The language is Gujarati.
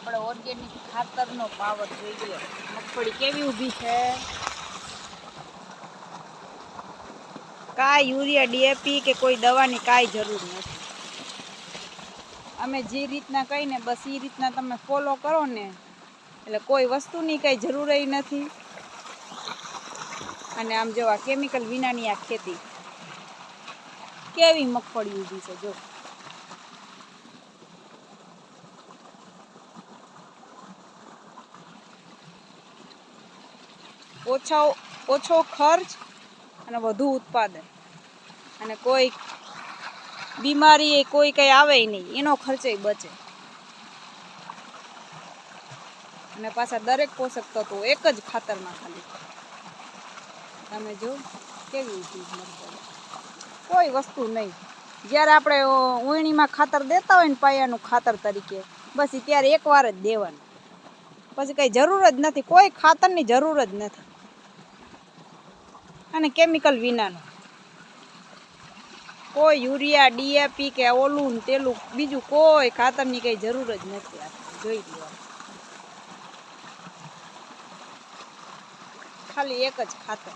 આપણે ઓર્ગેનિક ખાતરનો પાવર જોઈએ. મગફળી કેવી ઊભી છે, કાંઈ યુરિયા ડીએપી કે કોઈ દવાની કાંઈ જરૂર નથી. અમે જે રીતના કહીને બસ એ રીતના તમે ફોલો કરો ને એટલે કોઈ વસ્તુની કંઈ જરૂર નથી. અને આમ જો આ કેમિકલ વિનાની આ ખેતી કેવી મગફળી ઊભી છે જો. ઓછો ખર્ચ અને વધુ ઉત્પાદન, અને કોઈ બીમારી કોઈ કંઈ આવે નહીં, એનો ખર્ચે બચે. અને પાછા દરેક પોષક તત્વો એક જ ખાતરમાં ખાલી. તમે જો કેવી ઊભી મગફળી, કોઈ વસ્તુ નહીં. જ્યારે આપણે ઉયણીમાં ખાતર દેતા હોય ને પાયાનું ખાતર તરીકે, બસ એ ત્યારે એકવાર જ દેવાનું, પછી કંઈ જરૂર જ નથી, કોઈ ખાતરની જરૂર જ નથી. અને કેમિકલ વિનાનું કોઈ યુરિયા ડીએપી કે ઓલું ને તેલું બીજું કોઈ ખાતરની કંઈ જરૂર જ નથી. જોઈ લો, ખાલી એક જ ખાતર.